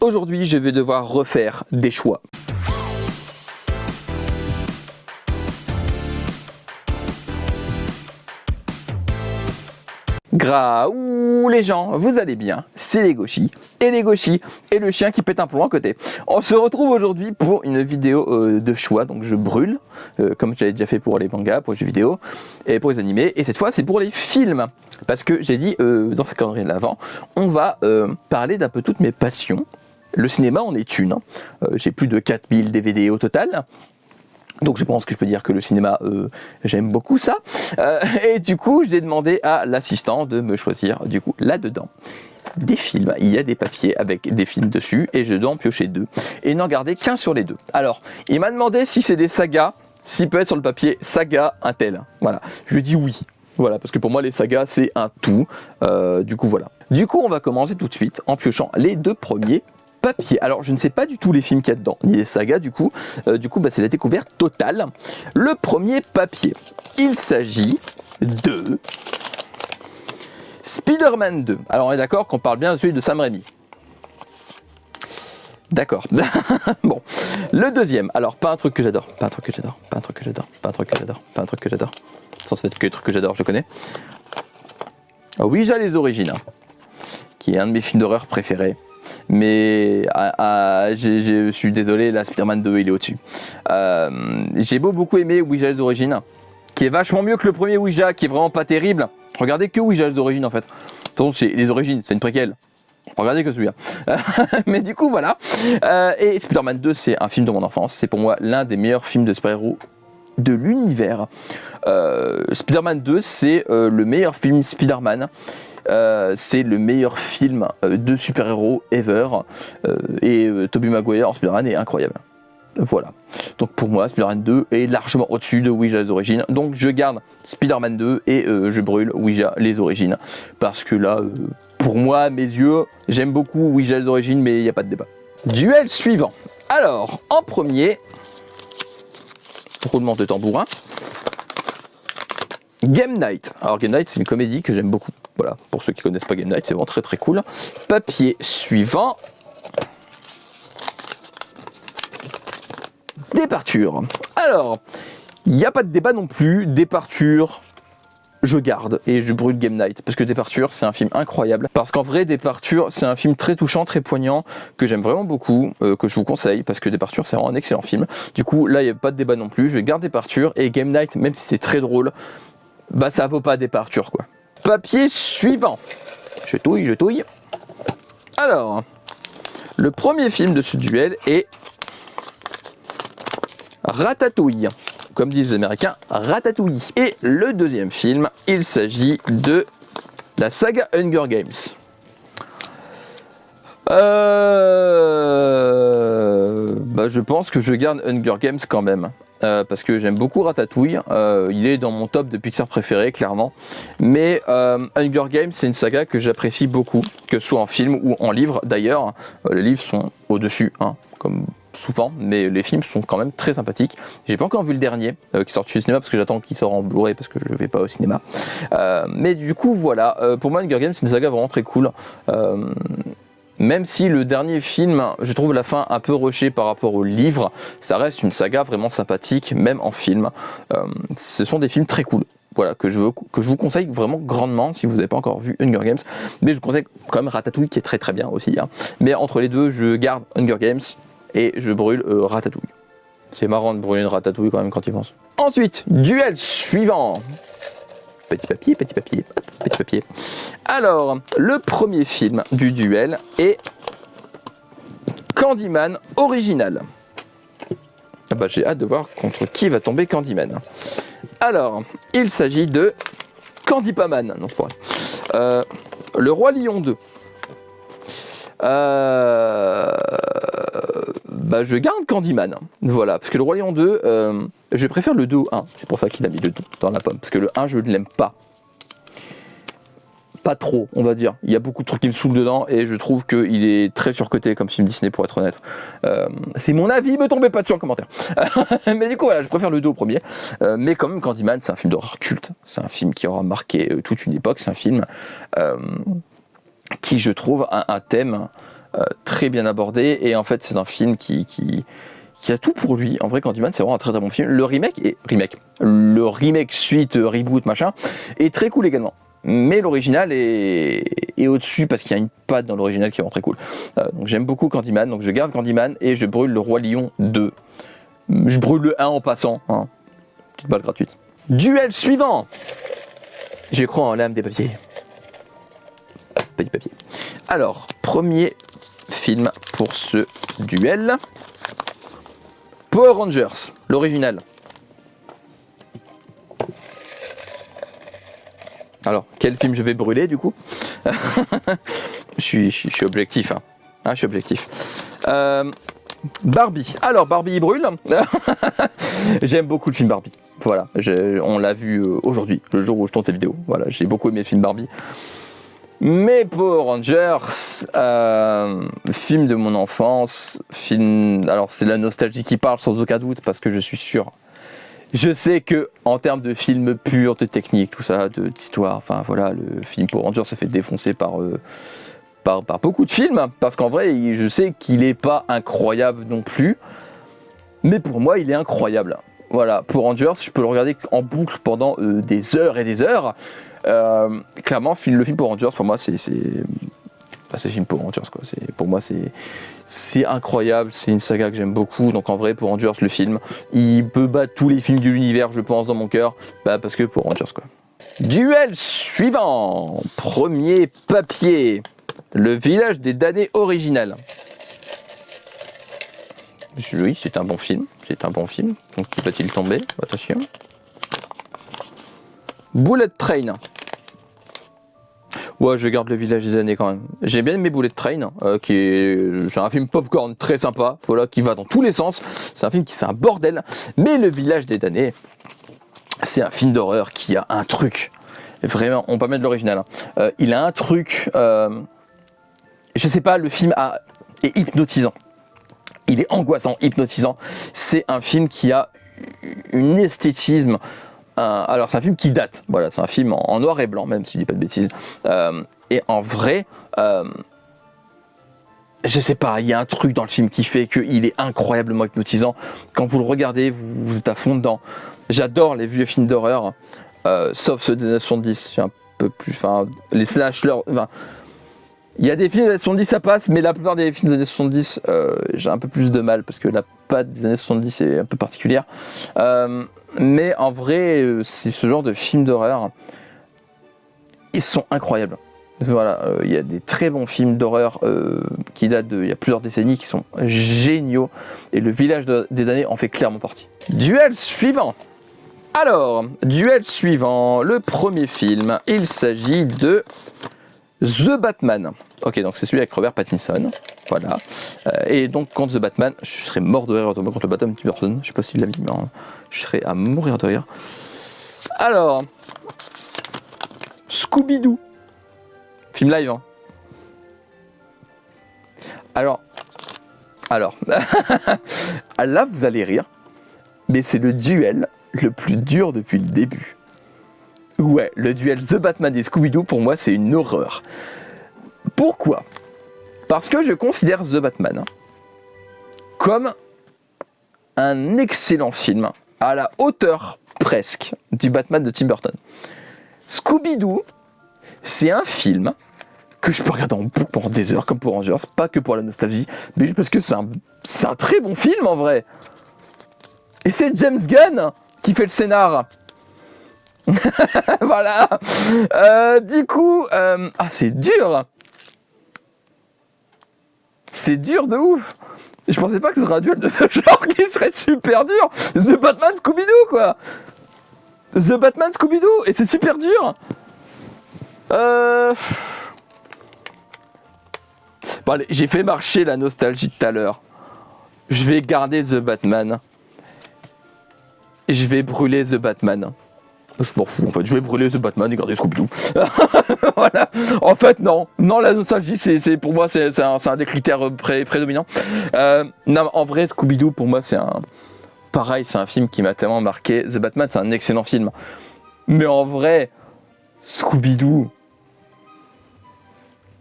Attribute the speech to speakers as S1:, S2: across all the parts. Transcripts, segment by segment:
S1: Aujourd'hui, je vais devoir refaire des choix. Graouh les gens, vous allez bien? C'est les Gauchis et le chien qui pète un plomb à côté. On se retrouve aujourd'hui pour une vidéo de choix, donc je brûle, comme j'avais déjà fait pour les mangas, pour les jeux vidéo et pour les animés, et cette fois c'est pour les films. Parce que j'ai dit dans ce calendrier de l'avant, on va parler d'un peu toutes mes passions. Le cinéma en est une, j'ai plus de 4000 DVD au total. Donc je pense que je peux dire que le cinéma, j'aime beaucoup ça. Et du coup, j'ai demandé à l'assistant de me choisir, du coup, là-dedans, des films. Il y a des papiers avec des films dessus, et je dois en piocher 2. Et n'en garder qu'un sur les 2. Alors, il m'a demandé si c'est des sagas, s'il peut être sur le papier saga un tel. Voilà, je lui ai dit oui. Voilà, parce que pour moi, les sagas, c'est un tout. Du coup, voilà. Du coup, on va commencer tout de suite en piochant les 2 premiers papier. Alors, je ne sais pas du tout les films qu'il y a dedans, ni les sagas du coup. C'est la découverte totale. Le premier papier, il s'agit de Spider-Man 2. Alors, on est d'accord qu'on parle bien de celui de Sam Raimi. D'accord. Bon. Le deuxième, alors pas un truc que j'adore, pas un truc que j'adore. Sans fait que les trucs que j'adore, je connais. Ouija les origines, qui est un de mes films d'horreur préférés. Mais je suis désolé, la Spider-Man 2 il est au-dessus. J'ai beaucoup aimé Ouija les origines, qui est vachement mieux que le premier Ouija, qui est vraiment pas terrible. Regardez que Ouija les origines en fait. De toute façon, c'est les origines, c'est une préquelle. Regardez que celui-là. Mais du coup voilà. Et Spider-Man 2 c'est un film de mon enfance. C'est pour moi l'un des meilleurs films de super-héros de l'univers. Spider-Man 2 c'est le meilleur film Spider-Man. C'est le meilleur film de super-héros ever, et Tobey Maguire en Spider-Man est incroyable. Voilà. Donc pour moi, Spider-Man 2 est largement au-dessus de Ouija les origines. Donc je garde Spider-Man 2 et je brûle Ouija les origines. Parce que là, pour moi, à mes yeux, j'aime beaucoup Ouija les origines, mais il n'y a pas de débat. Duel suivant. Alors, en premier, roulement de tambourin. Game Night. Alors Game Night, c'est une comédie que j'aime beaucoup. Voilà, pour ceux qui connaissent pas Game Night, c'est vraiment très très cool. Papier suivant. Départure. Alors, il n'y a pas de débat non plus. Départure, je garde et je brûle Game Night. Parce que Départure, c'est un film incroyable. Parce qu'en vrai, Départure, c'est un film très touchant, très poignant, que j'aime vraiment beaucoup, que je vous conseille. Parce que Départure, c'est vraiment un excellent film. Du coup, là, il n'y a pas de débat non plus. Je garde Départure. Et Game Night, même si c'est très drôle, bah ça vaut pas Départure, quoi. Papier suivant. Je touille. Alors, le premier film de ce duel est Ratatouille. Comme disent les Américains, Ratatouille. Et le deuxième film, il s'agit de la saga Hunger Games. Je pense que je garde Hunger Games quand même. Parce que j'aime beaucoup Ratatouille, il est dans mon top de Pixar préféré clairement, mais Hunger Games c'est une saga que j'apprécie beaucoup, que ce soit en film ou en livre d'ailleurs. Les livres sont au-dessus, comme souvent, mais les films sont quand même très sympathiques. J'ai pas encore vu le dernier qui sort du cinéma parce que j'attends qu'il sorte en Blu-ray parce que je vais pas au cinéma. Mais du coup voilà, pour moi Hunger Games c'est une saga vraiment très cool. Même si le dernier film, je trouve la fin un peu rushée par rapport au livre, ça reste une saga vraiment sympathique, même en film. Ce sont des films très cool, voilà, que je vous conseille vraiment grandement si vous n'avez pas encore vu Hunger Games. Mais je vous conseille quand même Ratatouille qui est très très bien aussi. Mais entre les deux, je garde Hunger Games et je brûle Ratatouille. C'est marrant de brûler une Ratatouille quand même quand il pense. Ensuite, duel suivant. Petit papier. Alors, le premier film du duel est Candyman original. J'ai hâte de voir contre qui va tomber Candyman. Alors, il s'agit de Candypaman. Non, c'est pas vrai. Le Roi Lion 2. Je garde Candyman. Voilà, parce que le Roi Lion 2, je préfère le 2 au 1. C'est pour ça qu'il a mis le 2 dans la pomme. Parce que le 1, je ne l'aime pas. Pas trop, on va dire. Il y a beaucoup de trucs qui me saoulent dedans et je trouve qu'il est très surcoté comme film Disney, pour être honnête. C'est mon avis, me tombez pas dessus en commentaire. Mais du coup, voilà, je préfère le 2 au premier. Mais quand même, Candyman, c'est un film d'horreur culte. C'est un film qui aura marqué toute une époque. C'est un film qui, je trouve, a un thème très bien abordé, et en fait c'est un film qui a tout pour lui. En vrai, Candyman, c'est vraiment un très très bon film. Le remake suite, reboot, machin, est très cool également. Mais l'original est au-dessus parce qu'il y a une patte dans l'original qui est vraiment très cool. Donc j'aime beaucoup Candyman, donc je garde Candyman et je brûle le Roi Lion 2. Je brûle le 1 en passant, hein. Petite balle gratuite. Duel suivant. Je crois en l'âme des papiers. Petit papier. Alors, premier film pour ce duel. Power Rangers, l'original. Alors, quel film je vais brûler du coup? je suis objectif. Hein. Ah, je suis objectif. Barbie. Alors, Barbie, il brûle. J'aime beaucoup le film Barbie. Voilà, on l'a vu aujourd'hui, le jour où je tourne cette vidéo. Voilà, j'ai beaucoup aimé le film Barbie. Mais Power Rangers, film de mon enfance, film. Alors, c'est la nostalgie qui parle sans aucun doute parce que je suis sûr. Je sais que en termes de film pur, de technique, tout ça, d'histoire, enfin voilà, le film Power Rangers se fait défoncer par beaucoup de films, parce qu'en vrai, je sais qu'il n'est pas incroyable non plus, mais pour moi, il est incroyable. Voilà, Power Rangers, je peux le regarder en boucle pendant des heures et des heures. Clairement, le film Power Rangers, pour moi, c'est le film Power Rangers, quoi. Pour moi, c'est incroyable, c'est une saga que j'aime beaucoup. Donc en vrai, Power Rangers, le film, il peut battre tous les films de l'univers, je pense, dans mon cœur, parce que Power Rangers, quoi. Duel suivant. Premier papier. Le village des damnés original. Oui, c'est un bon film. C'est un bon film. Donc qui va-t-il tomber? Attention. Bullet Train. Ouais, je garde le village des damnés quand même. J'ai bien aimé Bullet Train, c'est un film popcorn très sympa, voilà, qui va dans tous les sens. C'est un film c'est un bordel. Mais le village des damnés, c'est un film d'horreur qui a un truc. Vraiment, on peut mettre l'original. Hein. Il a un truc. Je sais pas, le film est hypnotisant. Il est angoissant, hypnotisant. C'est un film qui a un esthétisme. Alors c'est un film qui date, voilà, c'est un film en noir et blanc, même si je dis pas de bêtises. Et en vrai, je sais pas, il y a un truc dans le film qui fait qu'il est incroyablement hypnotisant. Quand vous le regardez, vous êtes à fond dedans. J'adore les vieux films d'horreur, sauf ceux des années 70. J'ai un peu plus, enfin, les slashers. Enfin, il y a des films des années 70, ça passe, mais la plupart des films des années 70, j'ai un peu plus de mal parce que la patte des années 70 est un peu particulière. Mais en vrai, c'est ce genre de films d'horreur, ils sont incroyables. Voilà, il y a des très bons films d'horreur qui datent il y a plusieurs décennies qui sont géniaux. Et le village des damnés en fait clairement partie. Duel suivant. Alors, duel suivant, le premier film, il s'agit de The Batman. Ok, donc c'est celui avec Robert Pattinson. Voilà. Et donc, contre The Batman, je serais mort de rire contre le Batman Tim Burton. Je sais pas s'il l'a mis, mais je serais à mourir de rire. Alors, Scooby-Doo. Film live, hein. Alors, là, vous allez rire, mais c'est le duel le plus dur depuis le début. Ouais, le duel The Batman et Scooby-Doo, pour moi, c'est une horreur. Pourquoi? Parce que je considère The Batman comme un excellent film, à la hauteur presque du Batman de Tim Burton. Scooby-Doo, c'est un film que je peux regarder en boucle pendant des heures, comme pour Rangers, pas que pour la nostalgie, mais juste parce que c'est un très bon film en vrai. Et c'est James Gunn qui fait le scénar. Voilà. Du coup, c'est dur. C'est dur de ouf. Je pensais pas que ce serait un duel de ce genre qui serait super dur. The Batman Scooby-Doo, quoi. The Batman Scooby-Doo, et c'est super dur. Bon, allez, j'ai fait marcher la nostalgie tout à l'heure. Je vais garder The Batman. Et je vais brûler The Batman. Je m'en fous, en fait. Je vais brûler The Batman et garder Scooby-Doo. Voilà. En fait, non. Non, la nostalgie, pour moi, c'est un des critères prédominants. Non, en vrai, Scooby-Doo, pour moi, pareil, c'est un film qui m'a tellement marqué. The Batman, c'est un excellent film. Mais en vrai, Scooby-Doo...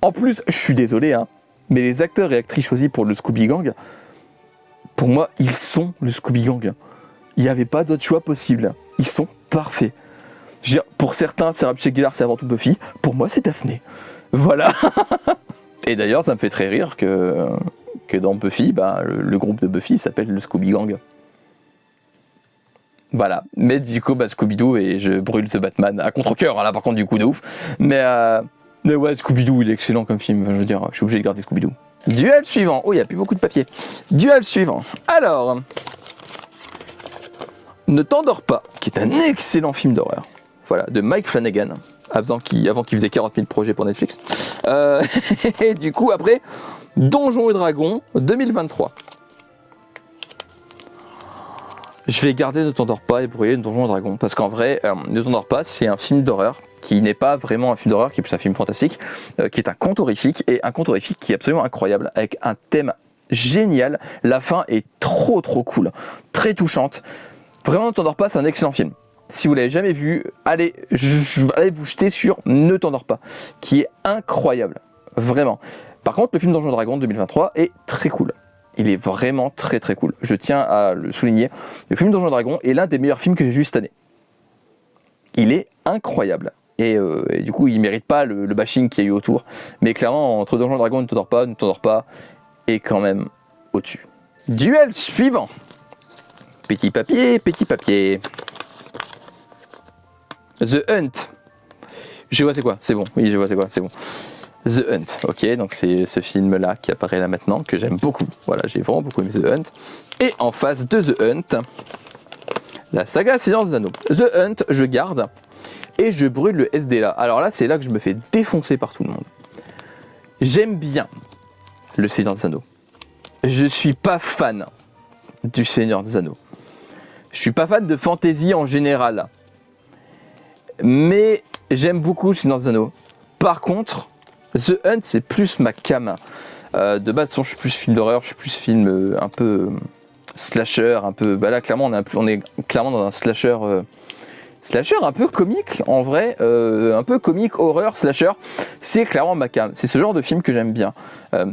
S1: En plus, je suis désolé, hein, Mais les acteurs et actrices choisis pour le Scooby Gang, pour moi, ils sont le Scooby Gang. Il n'y avait pas d'autre choix possible. Ils sont parfaits. Je veux dire, pour certains, Sarah Michelle Gellar, c'est avant tout Buffy. Pour moi, c'est Daphné. Voilà. Et d'ailleurs, ça me fait très rire que dans Buffy, le groupe de Buffy s'appelle le Scooby Gang. Voilà. Mais du coup, Scooby-Doo, et je brûle ce Batman à contre-cœur, hein, là par contre, du coup de ouf. Mais ouais, Scooby-Doo, il est excellent comme film. Je veux dire, je suis obligé de garder Scooby-Doo. Duel suivant. Oh, il n'y a plus beaucoup de papier. Duel suivant. Alors, Ne t'endors pas, qui est un excellent film d'horreur. Voilà, de Mike Flanagan, avant qu'il faisait 40 000 projets pour Netflix. Et du coup, après, Donjons et Dragons 2023. Je vais garder Ne t'endors pas et brûler Donjons et Dragons, parce qu'en vrai, Ne t'endors pas, c'est un film d'horreur qui n'est pas vraiment un film d'horreur, qui est plus un film fantastique, qui est un conte horrifique, et un conte horrifique qui est absolument incroyable, avec un thème génial. La fin est trop cool, très touchante. Vraiment, Ne t'endors pas, c'est un excellent film. Si vous l'avez jamais vu, allez vous jeter sur Ne t'endors pas, qui est incroyable, vraiment. Par contre, le film Donjons et Dragons 2023 est très cool. Il est vraiment très cool. Je tiens à le souligner. Le film Donjons et Dragons est l'un des meilleurs films que j'ai vu cette année. Il est incroyable. Et du coup, il mérite pas le bashing qu'il y a eu autour. Mais clairement, entre Donjons et Dragons, Ne t'endors pas, est quand même au-dessus. Duel suivant. Petit papier. The Hunt. Je vois c'est quoi, c'est bon. Oui, je vois c'est quoi, c'est bon. The Hunt, ok, donc c'est ce film-là qui apparaît là maintenant, que j'aime beaucoup. Voilà, j'ai vraiment beaucoup aimé The Hunt. Et en face de The Hunt, la saga Seigneur des Anneaux. The Hunt, je garde et je brûle le SDA. Alors là, c'est là que je me fais défoncer par tout le monde. J'aime bien le Seigneur des Anneaux. Je suis pas fan du Seigneur des Anneaux. Je suis pas fan de fantasy en général. Mais j'aime beaucoup le Seigneur des Anneaux. Par contre, The Hunt, c'est plus ma cam. De base, je suis plus film d'horreur, je suis plus film un peu slasher, un peu. Là, clairement, on est clairement dans un slasher un peu comique, en vrai, un peu comique, horreur, slasher. C'est clairement ma cam. C'est ce genre de film que j'aime bien.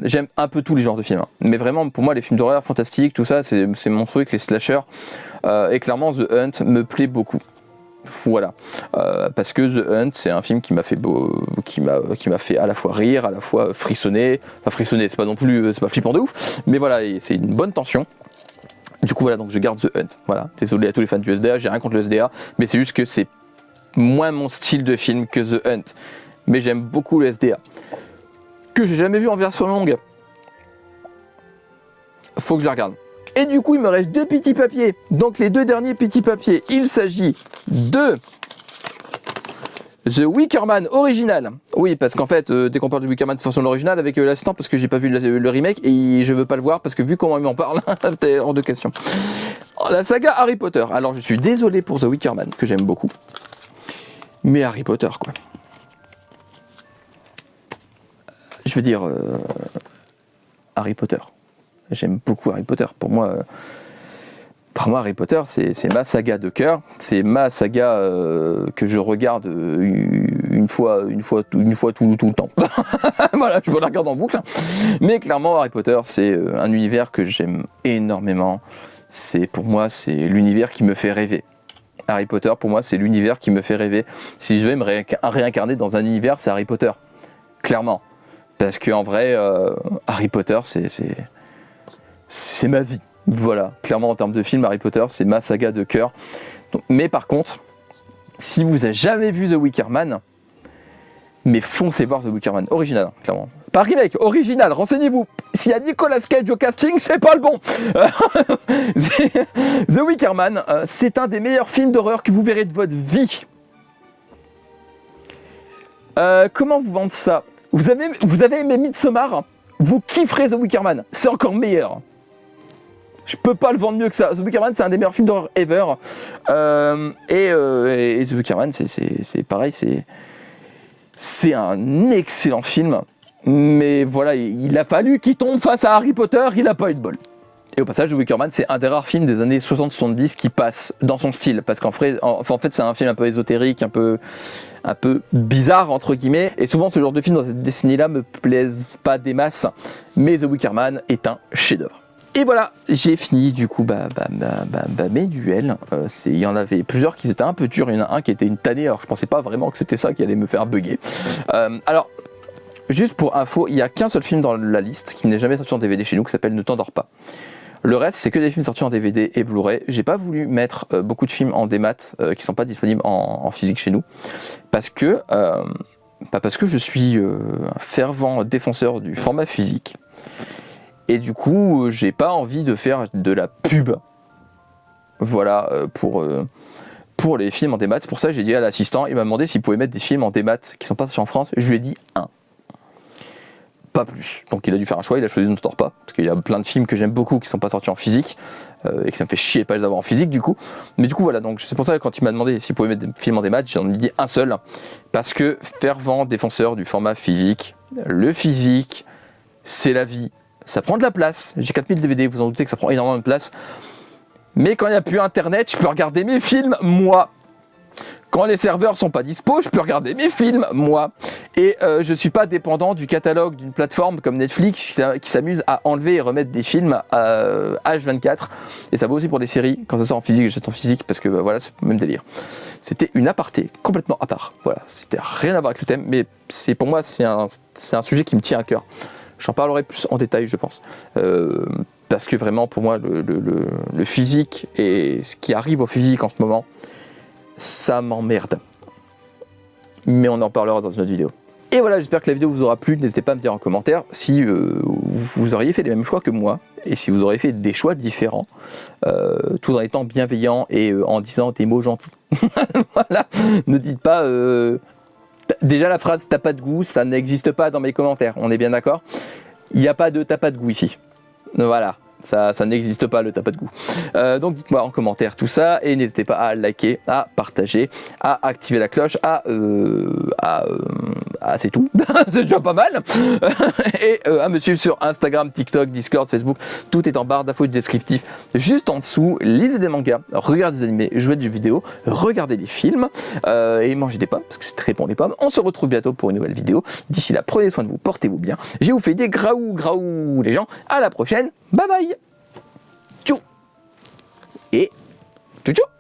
S1: J'aime un peu tous les genres de films, hein. Mais vraiment, pour moi, les films d'horreur, fantastiques, tout ça, c'est mon truc, les slashers. Et clairement, The Hunt me plaît beaucoup. Voilà, parce que The Hunt, c'est un film qui m'a fait qui m'a fait à la fois rire, à la fois frissonner. Enfin, frissonner, c'est pas non plus, c'est pas flippant de ouf, mais voilà, c'est une bonne tension. Du coup, voilà, donc je garde The Hunt. Voilà, désolé à tous les fans du SDA, j'ai rien contre le SDA, mais c'est juste que c'est moins mon style de film que The Hunt. Mais j'aime beaucoup le SDA, que j'ai jamais vu en version longue. Faut que je la regarde. Et du coup, il me reste 2 petits papiers. Donc, les 2 derniers petits papiers, il s'agit de The Wicker Man original. Oui, parce qu'en fait, dès qu'on parle de Wicker Man, c'est forcément l'original avec l'assistant, parce que j'ai pas vu le remake et je veux pas le voir parce que vu comment il m'en parle, c'était hors de question. La saga Harry Potter. Alors, je suis désolé pour The Wicker Man, que j'aime beaucoup. Mais Harry Potter, quoi. Je veux dire, Harry Potter. J'aime beaucoup Harry Potter. Pour moi, Harry Potter, c'est ma saga de cœur. C'est ma saga que je regarde une fois tout le temps. Voilà, je me la regarde en boucle. Mais clairement, Harry Potter, c'est un univers que j'aime énormément. Pour moi, c'est l'univers qui me fait rêver. Harry Potter, pour moi, c'est l'univers qui me fait rêver. Si je vais me réincarner dans un univers, c'est Harry Potter. Clairement. Parce qu'en vrai, Harry Potter, c'est ma vie. Voilà, clairement en termes de film, Harry Potter, c'est ma saga de cœur. Mais par contre, si vous n'avez jamais vu The Wicker Man, mais foncez voir The Wicker Man, original, clairement. Pas remake, original, renseignez-vous. S'il y a Nicolas Cage au casting, c'est pas le bon. The Wicker Man, c'est un des meilleurs films d'horreur que vous verrez de votre vie. Comment vous vendre ça ? Vous avez aimé Midsommar ? Vous kifferez The Wicker Man, c'est encore meilleur. Je peux pas le vendre mieux que ça. The Wicker Man, c'est un des meilleurs films d'horreur ever. Et The Wicker Man, c'est pareil, c'est un excellent film. Mais voilà, il a fallu qu'il tombe face à Harry Potter, il a pas eu de bol. Et au passage, The Wicker Man, c'est un des rares films des années 60-70 qui passe dans son style, parce qu'en fait, c'est un film un peu ésotérique, un peu bizarre entre guillemets, et souvent ce genre de film dans cette décennie-là me plaisent pas des masses, mais The Wicker Man est un chef-d'œuvre. Et voilà, j'ai fini du coup mes duels. Il y en avait plusieurs qui étaient un peu durs, il y en a un qui était une tannée, alors je pensais pas vraiment que c'était ça qui allait me faire bugger. Alors, juste pour info, il n'y a qu'un seul film dans la liste qui n'est jamais sorti en DVD chez nous, qui s'appelle Ne t'endors pas. Le reste, c'est que des films sortis en DVD et Blu-ray. J'ai pas voulu mettre beaucoup de films en démat qui sont pas disponibles en physique chez nous, parce que je suis un fervent défenseur du format physique. Et du coup, j'ai pas envie de faire de la pub. Voilà, pour les films en démat. C'est pour ça que j'ai dit à l'assistant, il m'a demandé s'il pouvait mettre des films en démat qui sont pas sortis en France. Je lui ai dit un. Pas plus. Donc il a dû faire un choix, il a choisi Ne t'endors pas. Parce qu'il y a plein de films que j'aime beaucoup qui sont pas sortis en physique. Et que ça me fait chier de pas les avoir en physique du coup. Mais du coup voilà, donc c'est pour ça que quand il m'a demandé s'il pouvait mettre des films en démat, j'en ai dit un seul. Parce que fervent défenseur du format physique, le physique, c'est la vie. Ça prend de la place. J'ai 4000 DVD, vous en doutez que ça prend énormément de place. Mais quand il n'y a plus internet, je peux regarder mes films, moi. Quand les serveurs sont pas dispo, je peux regarder mes films, moi. Et je suis pas dépendant du catalogue d'une plateforme comme Netflix qui s'amuse à enlever et remettre des films à H24. Et ça vaut aussi pour les séries. Quand ça sort en physique, j'achète en physique parce que voilà, c'est le même délire. C'était une aparté, complètement à part. Voilà, c'était rien à voir avec le thème, mais pour moi, c'est un sujet qui me tient à cœur. J'en parlerai plus en détail, je pense. Parce que vraiment, pour moi, le physique et ce qui arrive au physique en ce moment, ça m'emmerde. Mais on en parlera dans une autre vidéo. Et voilà, j'espère que la vidéo vous aura plu. N'hésitez pas à me dire en commentaire si vous auriez fait les mêmes choix que moi. Et si vous auriez fait des choix différents. Tout en étant bienveillant et en disant des mots gentils. Voilà, ne dites pas... Déjà la phrase « t'as pas de goût », ça n'existe pas dans mes commentaires, on est bien d'accord? Il n'y a pas de « t'as pas de goût » ici. Voilà, ça n'existe pas le « t'as pas de goût ». Donc dites-moi en commentaire tout ça et n'hésitez pas à liker, à partager, à activer la cloche, c'est tout, c'est déjà pas mal. Et à me suivre sur Instagram, TikTok, Discord, Facebook, tout est en barre d'infos descriptif juste en dessous. Lisez des mangas, regardez des animés, jouez des jeux vidéo, regardez des films et mangez des pommes parce que c'est très bon les pommes. On se retrouve bientôt pour une nouvelle vidéo. D'ici là, prenez soin de vous, portez-vous bien. Je vous fais des graou les gens. À la prochaine, bye bye. Tchou et tchou tchou.